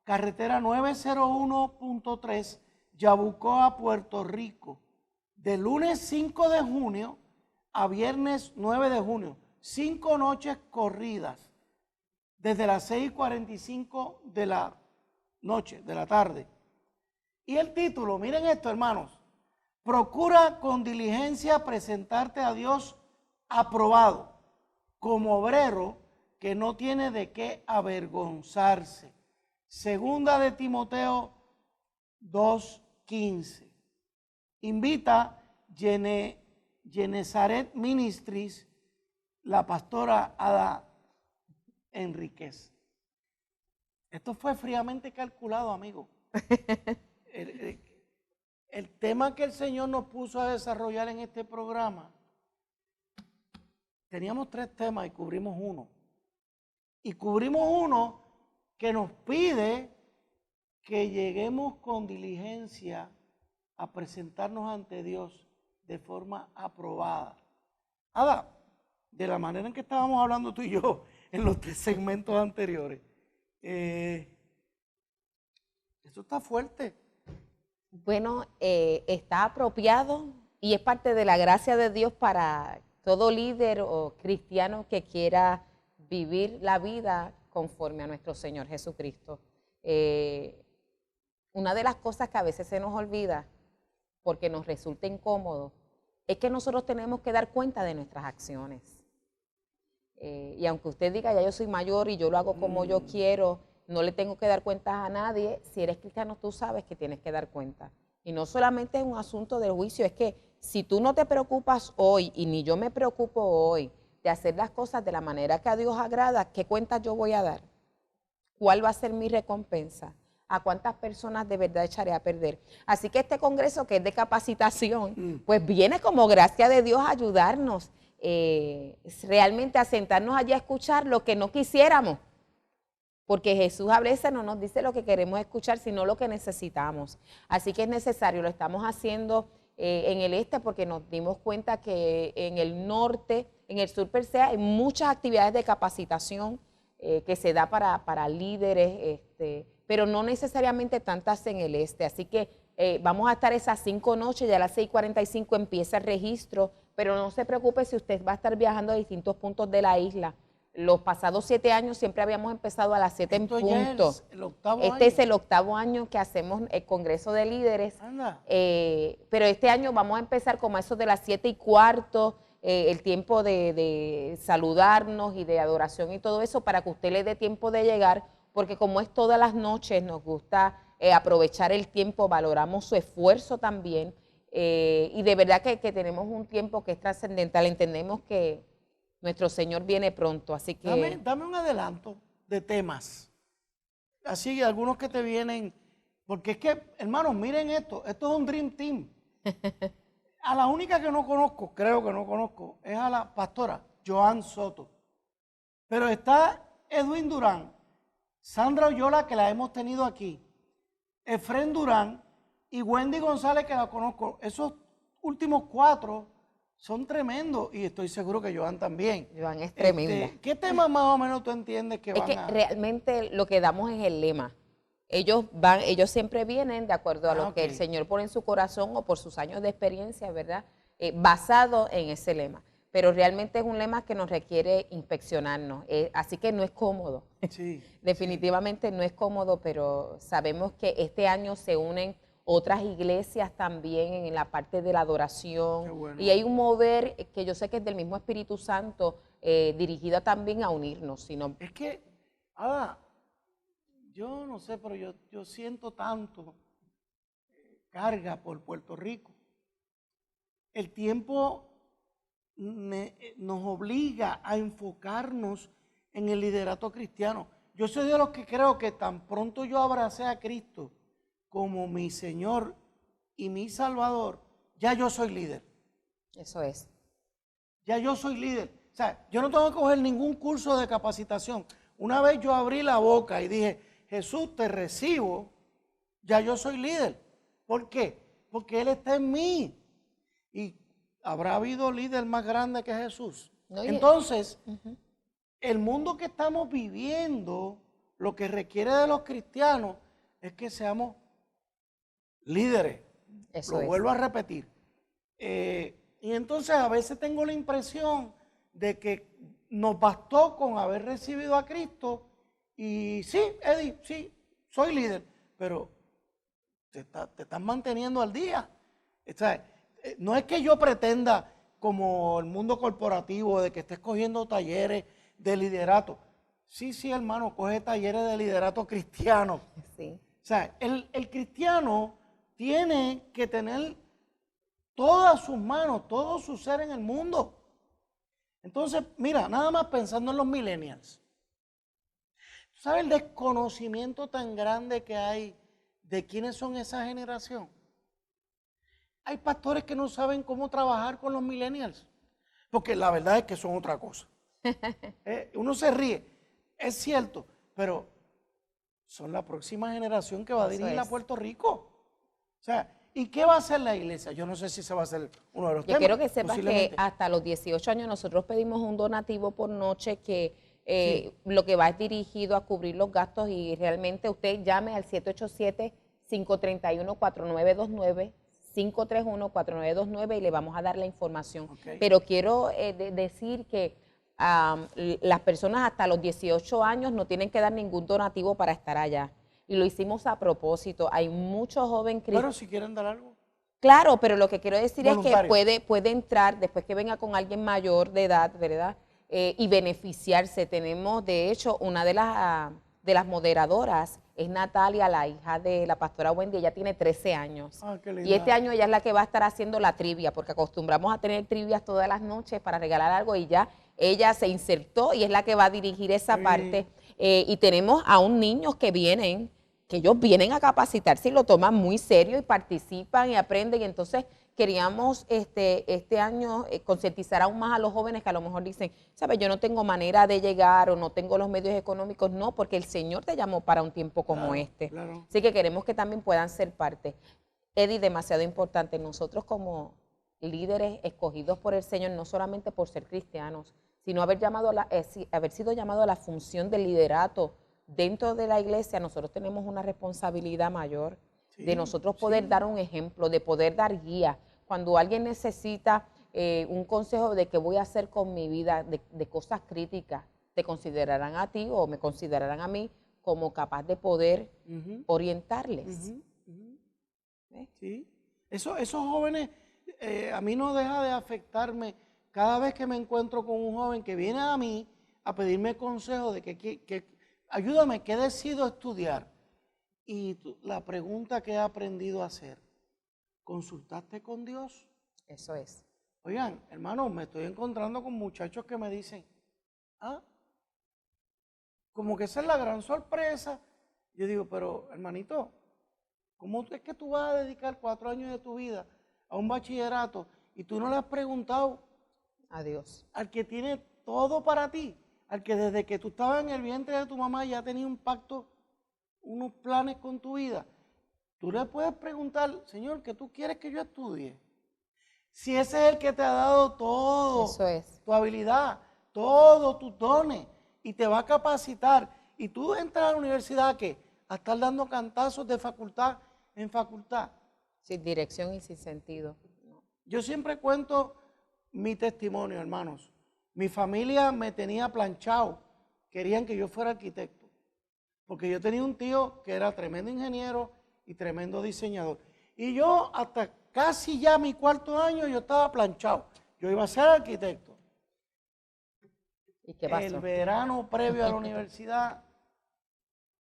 carretera 901.3, Yabucoa, Puerto Rico. De lunes 5 de junio a viernes 9 de junio, 5 noches corridas, desde las 6:45 de la noche, de la tarde. Y el título, miren esto, hermanos: procura con diligencia presentarte a Dios aprobado, como obrero que no tiene de qué avergonzarse. Segunda de Timoteo 2:15. Invita Genezaret Ministries, la pastora Ada Enríquez. Esto fue fríamente calculado, amigo. El tema que el Señor nos puso a desarrollar en este programa, teníamos 3 temas y cubrimos uno. Y cubrimos uno que nos pide que lleguemos con diligencia a presentarnos ante Dios de forma aprobada. Ada, de la manera en que estábamos hablando tú y yo en los 3 segmentos anteriores, esto está fuerte.
Bueno, está apropiado y es parte de la gracia de Dios para todo líder o cristiano que quiera vivir la vida conforme a nuestro Señor Jesucristo. Una de las cosas que a veces se nos olvida, porque nos resulta incómodo, es que nosotros tenemos que dar cuenta de nuestras acciones. Y aunque usted diga, ya yo soy mayor y yo lo hago como yo quiero, no le tengo que dar cuentas a nadie. Si eres cristiano, tú sabes que tienes que dar cuenta. Y no solamente es un asunto del juicio, es que si tú no te preocupas hoy, y ni yo me preocupo hoy, de hacer las cosas de la manera que a Dios agrada, ¿qué cuentas yo voy a dar? ¿Cuál va a ser mi recompensa? ¿A cuántas personas de verdad echaré a perder? Así que este congreso, que es de capacitación, pues viene como gracia de Dios a ayudarnos realmente a sentarnos allí a escuchar lo que no quisiéramos. Porque Jesús a veces no nos dice lo que queremos escuchar, sino lo que necesitamos. Así que es necesario, lo estamos haciendo en el este porque nos dimos cuenta que en el norte, en el sur per se, hay muchas actividades de capacitación que se da para líderes, pero no necesariamente tantas en el este. Así que vamos a estar esas 5 noches, ya a las 6:45 empieza el registro, pero no se preocupe si usted va a estar viajando a distintos puntos de la isla. Los pasados 7 años siempre habíamos empezado a las 7 en punto. Este es el 8º año que hacemos el Congreso de Líderes. Pero este año vamos a empezar como a eso de las 7:15, el tiempo de saludarnos y de adoración y todo eso, para que usted le dé tiempo de llegar, porque como es todas las noches, nos gusta aprovechar el tiempo, valoramos su esfuerzo también, y de verdad que tenemos un tiempo que es trascendental. Entendemos que nuestro Señor viene pronto, así que...
Dame un adelanto de temas. Así, algunos que te vienen, porque es que, hermanos, miren esto es un Dream Team. A la única que no conozco, creo que no conozco, es a la pastora Joan Soto. Pero está Edwin Durán, Sandra Oyola, que la hemos tenido aquí, Efrén Durán y Wendy González, que la conozco. Esos últimos 4 son tremendos y estoy seguro que Joan también.
Joan es tremenda.
¿Qué tema más o menos tú entiendes que van a...?
Realmente lo que damos es el lema. Ellos siempre vienen de acuerdo a lo que el Señor pone en su corazón o por sus años de experiencia, ¿verdad? Basado en ese lema. Pero realmente es un lema que nos requiere inspeccionarnos. Así que no es cómodo.
Sí.
Definitivamente no es cómodo, pero sabemos que este año se unen otras iglesias también en la parte de la adoración.
Qué bueno.
Y hay un mover que yo sé que es del mismo Espíritu Santo, dirigida también a unirnos.
Es que, Ada, yo no sé, pero yo siento tanto carga por Puerto Rico. El tiempo nos obliga a enfocarnos en el liderato cristiano. Yo soy de los que creo que tan pronto yo abracé a Cristo como mi Señor y mi Salvador, ya yo soy líder.
Eso es.
Ya yo soy líder. O sea, yo no tengo que coger ningún curso de capacitación. Una vez yo abrí la boca y dije, Jesús, te recibo, ya yo soy líder. ¿Por qué? Porque Él está en mí. Y habrá habido líder más grande que Jesús. Entonces, el mundo que estamos viviendo, lo que requiere de los cristianos es que seamos líderes. Lo vuelvo a repetir. Y entonces a veces tengo la impresión de que nos bastó con haber recibido a Cristo y sí, Eddie, sí, soy líder, pero te estás manteniendo al día. O sea, no es que yo pretenda, como el mundo corporativo, de que estés cogiendo talleres de liderato. Sí, hermano, coge talleres de liderato cristiano.
Sí.
O sea, el cristiano tiene que tener todas sus manos, todo su ser en el mundo. Entonces, mira, nada más pensando en los millennials. ¿Tú sabes el desconocimiento tan grande que hay de quiénes son esa generación? Hay pastores que no saben cómo trabajar con los millennials, porque la verdad es que son otra cosa. Uno se ríe, es cierto, pero son la próxima generación que va a dirigir a Puerto Rico. O sea, ¿Y qué va a hacer la iglesia? Yo no sé si se va a hacer uno de los
Yo
temas.
quiero que sepas que
posiblemente.
hasta los 18 años nosotros pedimos un donativo por noche que
Sí.
lo que va es dirigido a cubrir los gastos y realmente usted llame al 787-531-4929, 531-4929 y le vamos a dar la información.
Ok.
Pero quiero decir que las personas hasta los 18 años no tienen que dar ningún donativo para estar allá. Y lo hicimos a propósito. Hay muchos jóvenes cristianos.
Pero si quieren dar algo.
Claro, pero lo que quiero decir es que
Voluntario.
puede entrar después que venga con alguien mayor de edad, ¿verdad? Y beneficiarse. Tenemos, de hecho, una de las moderadoras es Natalia, la hija de la pastora Wendy. Ella tiene 13 años.
Ah, qué linda.
Y este año ella es la que va a estar haciendo la trivia, porque acostumbramos a tener trivias todas las noches para regalar algo y ya ella se insertó y es la que va a dirigir esa
Sí.
parte. Y tenemos aún niños que ellos vienen a capacitarse y lo toman muy serio y participan y aprenden. Y entonces queríamos este año concientizar aún más a los jóvenes que a lo mejor dicen, ¿sabes? Yo no tengo manera de llegar o no tengo los medios económicos. No, porque el Señor te llamó para un tiempo como
Claro,
este.
claro.
Así que queremos que también puedan ser parte. Eddie, demasiado importante, nosotros como líderes escogidos por el Señor, no solamente por ser cristianos, sino haber sido llamado a la función de liderato dentro de la iglesia, nosotros tenemos una responsabilidad mayor de nosotros poder dar un ejemplo, de poder dar guía. Cuando alguien necesita un consejo de qué voy a hacer con mi vida, de cosas críticas, te considerarán a ti o me considerarán a mí como capaz de poder orientarles. ¿Ves?
Sí. Esos jóvenes, a mí no deja de afectarme cada vez que me encuentro con un joven que viene a mí a pedirme consejo de que ayúdame, ¿qué decido estudiar? Y la pregunta que he aprendido a hacer, ¿consultaste con Dios?
Eso es.
Oigan, hermano, me estoy encontrando con muchachos que me dicen, como que esa es la gran sorpresa. Yo digo, pero hermanito, ¿cómo es que tú vas a dedicar 4 años de tu vida a un bachillerato y tú no le has preguntado
Adiós.
al que tiene todo para ti, al que desde que tú estabas en el vientre de tu mamá ya tenía un pacto, unos planes con tu vida? Tú le puedes preguntar, Señor, ¿qué tú quieres que yo estudie? Si ese es el que te ha dado todo,
Eso es.
tu habilidad, todos tus dones, y te va a capacitar, y tú entras a la universidad ¿qué? A estar dando cantazos de facultad en facultad.
Sin dirección y sin sentido. No.
Yo siempre cuento mi testimonio, hermanos. Mi familia me tenía planchado, querían que yo fuera arquitecto, porque yo tenía un tío que era tremendo ingeniero y tremendo diseñador. Y yo hasta casi ya mi 4º año yo estaba planchado. Yo iba a ser arquitecto.
¿Y qué pasó?
El verano previo a la universidad,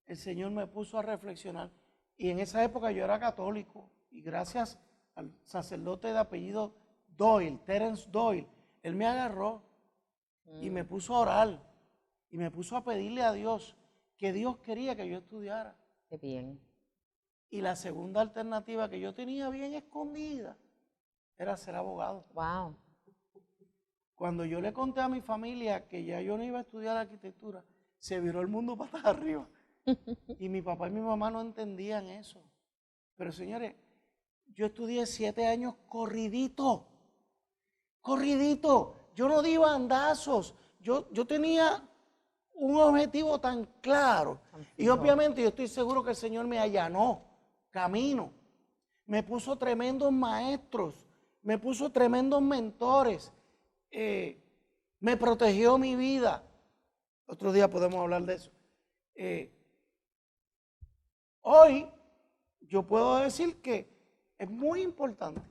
el Señor me puso a reflexionar. Y en esa época yo era católico. Y gracias al sacerdote de apellido Doyle, Terence Doyle, él me agarró y me puso a orar. Y me puso a pedirle a Dios que Dios quería que yo estudiara.
Qué bien.
Y la segunda alternativa que yo tenía bien escondida era ser abogado.
Wow.
Cuando yo le conté a mi familia que ya yo no iba a estudiar arquitectura, se viró el mundo patas arriba. Y mi papá y mi mamá no entendían eso. Pero señores, yo estudié 7 años corridito. Corridito. Yo no di bandazos. Yo tenía un objetivo tan claro. Y obviamente yo estoy seguro que el Señor me allanó camino. Me puso tremendos maestros. Me puso tremendos mentores. Me protegió mi vida. Otro día podemos hablar de eso. Hoy yo puedo decir que es muy importante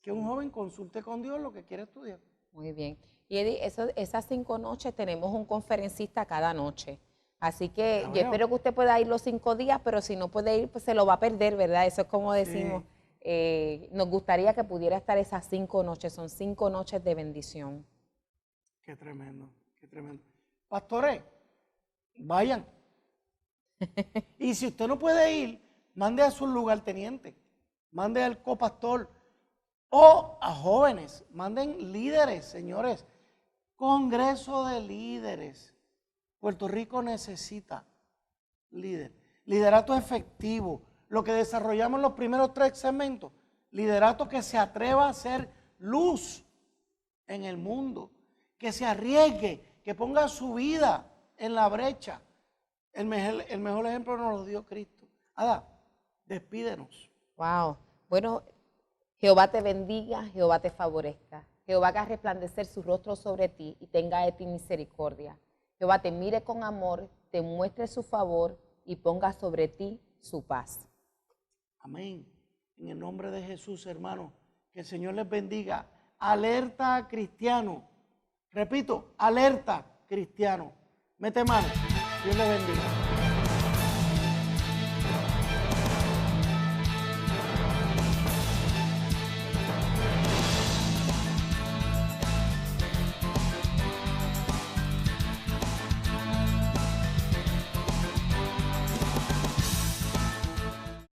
que un joven consulte con Dios lo que quiere estudiar.
Muy bien. Y Eddie, esas 5 noches tenemos un conferencista cada noche. Así que yo espero que usted pueda ir los 5 días, pero si no puede ir, pues se lo va a perder, ¿verdad? Eso es como decimos. Nos gustaría que pudiera estar esas 5 noches. Son 5 noches de bendición.
Qué tremendo, qué tremendo. Pastores, vayan. Y si usted no puede ir, mande a su lugarteniente, mande al copastor o a jóvenes, manden líderes, señores. Congreso de líderes. Puerto Rico necesita líder. Liderato efectivo, lo que desarrollamos en los primeros 3 segmentos. Liderato que se atreva a ser luz en el mundo, que se arriesgue, que ponga su vida en la brecha. El mejor ejemplo nos lo dio Cristo. Ada, despídenos.
Wow. Bueno, Jehová te bendiga, Jehová te favorezca. Jehová haga resplandecer su rostro sobre ti y tenga de ti misericordia. Jehová te mire con amor, te muestre su favor y ponga sobre ti su paz.
Amén. En el nombre de Jesús, hermano, que el Señor les bendiga. Alerta cristiano. Repito, alerta cristiano. Mete mano. Dios les bendiga.